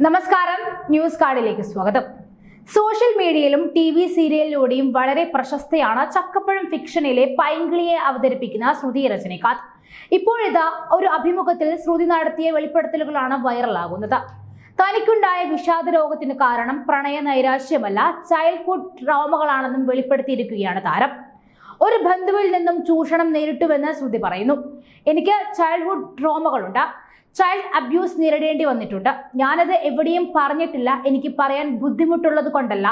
നമസ്കാരം, ന്യൂസ് കാർഡിലേക്ക് സ്വാഗതം. സോഷ്യൽ മീഡിയയിലും TV സീരിയലിലൂടെയും വളരെ പ്രശസ്തയാണ് ചക്കപ്പഴം ഫിക്ഷനിലെ പൈങ്കിളിയെ അവതരിപ്പിക്കുന്ന ശ്രുതി രജനികാന്ത്. ഇപ്പോഴിതാ ഒരു അഭിമുഖത്തിൽ ശ്രുതി നടത്തിയ വെളിപ്പെടുത്തലുകളാണ് വൈറലാകുന്നത്. തനിക്കുണ്ടായ വിഷാദ രോഗത്തിന് കാരണം പ്രണയ നൈരാശ്യമല്ല, ചൈൽഡ്ഹുഡ് ട്രോമകളാണെന്നും വെളിപ്പെടുത്തിയിരിക്കുകയാണ് താരം. ഒരു ബന്ധുവിൽ നിന്നും ചൂഷണം നേരിട്ടുവെന്ന് ശ്രുതി പറയുന്നു. എനിക്ക് ചൈൽഡ്ഹുഡ് ട്രോമകളുണ്ട്, ചൈൽഡ് അബ്യൂസ് നേരിടേണ്ടി വന്നിട്ടുണ്ട്. ഞാനത് എവിടെയും പറഞ്ഞിട്ടില്ല. എനിക്ക് പറയാൻ ബുദ്ധിമുട്ടുള്ളത് കൊണ്ടല്ല.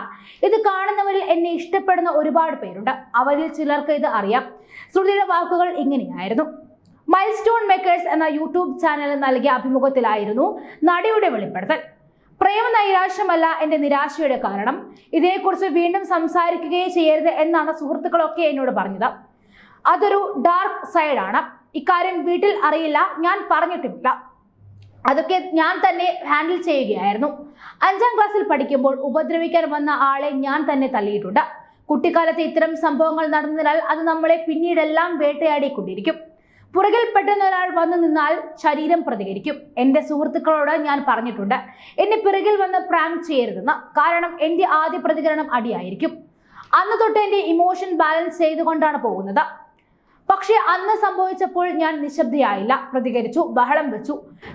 ഇത് കാണുന്നവരിൽ എന്നെ ഇഷ്ടപ്പെടുന്ന ഒരുപാട് പേരുണ്ട്. അവരിൽ ചിലർക്ക് ഇത് അറിയാം. ശ്രുതിയുടെ വാക്കുകൾ ഇങ്ങനെയായിരുന്നു. മൈൽ സ്റ്റോൺ മേക്കേഴ്സ് എന്ന യൂട്യൂബ് ചാനലിൽ നൽകിയ അഭിമുഖത്തിലായിരുന്നു നടിയുടെ വെളിപ്പെടുത്തൽ. പ്രേമ നൈരാശ്യമല്ല എന്റെ നിരാശയുടെ കാരണം. ഇതിനെക്കുറിച്ച് വീണ്ടും സംസാരിക്കുകയേ ചെയ്യരുത് എന്നാണ് സുഹൃത്തുക്കളൊക്കെ എന്നോട് പറഞ്ഞത്. അതൊരു ഡാർക്ക് സൈഡാണ്. ഇക്കാര്യം വീട്ടിൽ അറിയില്ല, ഞാൻ പറഞ്ഞിട്ടുമില്ല. അതൊക്കെ ഞാൻ തന്നെ ഹാൻഡിൽ ചെയ്യുകയായിരുന്നു. 5ാം ക്ലാസ്സിൽ പഠിക്കുമ്പോൾ ഉപദ്രവിക്കാൻ വന്ന ആളെ ഞാൻ തന്നെ തള്ളിയിട്ടുണ്ട്. കുട്ടിക്കാലത്ത് ഇത്തരം സംഭവങ്ങൾ നടന്നതിനാൽ അത് നമ്മളെ പിന്നീടെല്ലാം വേട്ടയാടിക്കൊണ്ടിരിക്കും. പുറകിൽ പെട്ടെന്ന് ഒരാൾ വന്നു നിന്നാൽ ശരീരം പ്രതികരിക്കും. എന്റെ സുഹൃത്തുക്കളോട് ഞാൻ പറഞ്ഞിട്ടുണ്ട്, എന്നെ പിറകിൽ വന്ന് പ്രാങ്ക് ചെയ്യരുതെന്ന്. കാരണം എന്റെ ആദ്യ പ്രതികരണം അടിയായിരിക്കും. അന്ന് തൊട്ട് എന്റെ ഇമോഷൻ ബാലൻസ് ചെയ്തുകൊണ്ടാണ് പോകുന്നത്. പക്ഷെ അന്ന് സംഭവിച്ചപ്പോൾ ഞാൻ നിശബ്ദയായില്ല, പ്രതികരിച്ചു, ബഹളം വെച്ചു.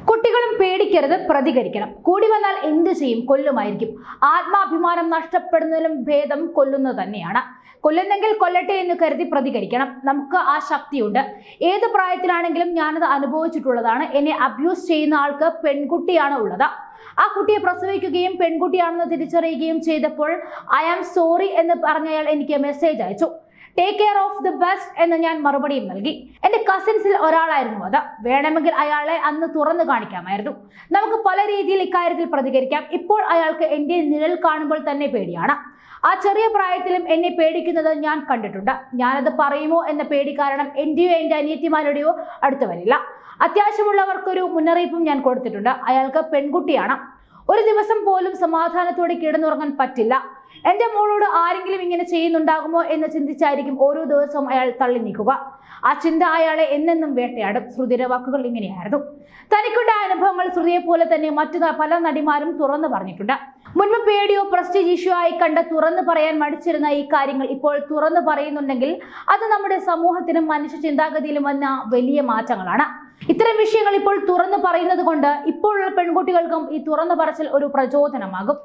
കുട്ടികളും പേടിക്കരുത്, പ്രതികരിക്കണം. കൂടി വന്നാൽ എന്ത് ചെയ്യും? കൊല്ലുമായിരിക്കും. ആത്മാഭിമാനം നഷ്ടപ്പെടുന്നതിലും ഭേദം കൊല്ലുന്നത് തന്നെയാണ്. കൊല്ലുന്നെങ്കിൽ കൊല്ലട്ടെ എന്ന് കരുതി പ്രതികരിക്കണം. നമുക്ക് ആ ശക്തിയുണ്ട്. ഏത് പ്രായത്തിലാണെങ്കിലും ഞാനത് അനുഭവിച്ചിട്ടുള്ളതാണ്. എന്നെ അബ്യൂസ് ചെയ്യുന്ന ആൾക്ക് പെൺകുട്ടിയാണ് ഉള്ളത്. ആ കുട്ടിയെ പ്രസവിക്കുകയും പെൺകുട്ടിയാണെന്ന് തിരിച്ചറിയുകയും ചെയ്തപ്പോൾ ഐ ആം സോറി എന്ന് പറഞ്ഞയാൾ എനിക്ക് മെസ്സേജ് അയച്ചു. Take care of the best എന്ന് ഞാൻ മറുപടിയും നൽകി. എന്റെ കസിൻസിൽ ഒരാളായിരുന്നു അത്. വേണമെങ്കിൽ അയാളെ അന്ന് തുറന്നു കാണിക്കാമായിരുന്നു. നമുക്ക് പല രീതിയിൽ ഇക്കാര്യത്തിൽ പ്രതികരിക്കാം. ഇപ്പോൾ അയാൾക്ക് എന്റെ നിഴൽ കാണുമ്പോൾ തന്നെ പേടിയാണ്. ആ ചെറിയ പ്രായത്തിലും എന്നെ പേടിക്കുന്നത് ഞാൻ കണ്ടിട്ടുണ്ട്. ഞാനത് പറയുമോ എന്ന പേടി കാരണം എന്റെയോ എന്റെ അനിയത്തിമാരുടെയോ അടുത്ത് വരില്ല. അത്യാവശ്യമുള്ളവർക്കൊരു മുന്നറിയിപ്പും ഞാൻ കൊടുത്തിട്ടുണ്ട്. അയാൾക്ക് പെൺകുട്ടിയാണ്. ഒരു ദിവസം പോലും സമാധാനത്തോടെ കിടന്നുറങ്ങാൻ പറ്റില്ല. എന്റെ മോളോട് ആരെങ്കിലും ഇങ്ങനെ ചെയ്യുന്നുണ്ടാകുമോ എന്ന് ചിന്തിച്ചായിരിക്കും ഓരോ ദിവസവും അയാൾ തള്ളി നീക്കുക. ആ ചിന്ത അയാളെ എന്നെന്നും വേട്ടയാടും. ശ്രുതിയുടെ വാക്കുകൾ ഇങ്ങനെയായിരുന്നു. തനിക്കുണ്ടായ അനുഭവങ്ങൾ ശ്രുതിയെ പോലെ തന്നെ മറ്റു പല നടിമാരും തുറന്നു പറഞ്ഞിട്ടുണ്ട്. മുൻപ് പേടിയോ പ്രസ്റ്റീജ് ഇഷ്യൂ ആയി കണ്ട് തുറന്നു പറയാൻ മടിച്ചിരുന്ന ഈ കാര്യങ്ങൾ ഇപ്പോൾ തുറന്നു പറയുന്നുണ്ടെങ്കിൽ അത് നമ്മുടെ സമൂഹത്തിനും മനുഷ്യ ചിന്താഗതിയിലും വന്ന വലിയ മാറ്റങ്ങളാണ്. ഇത്തരം വിഷയങ്ങൾ ഇപ്പോൾ തുറന്നു പറയുന്നത് കൊണ്ട് ഇപ്പോഴുള്ള പെൺകുട്ടികൾക്കും ഈ തുറന്നു പറച്ചിൽ ഒരു പ്രചോദനമാകും.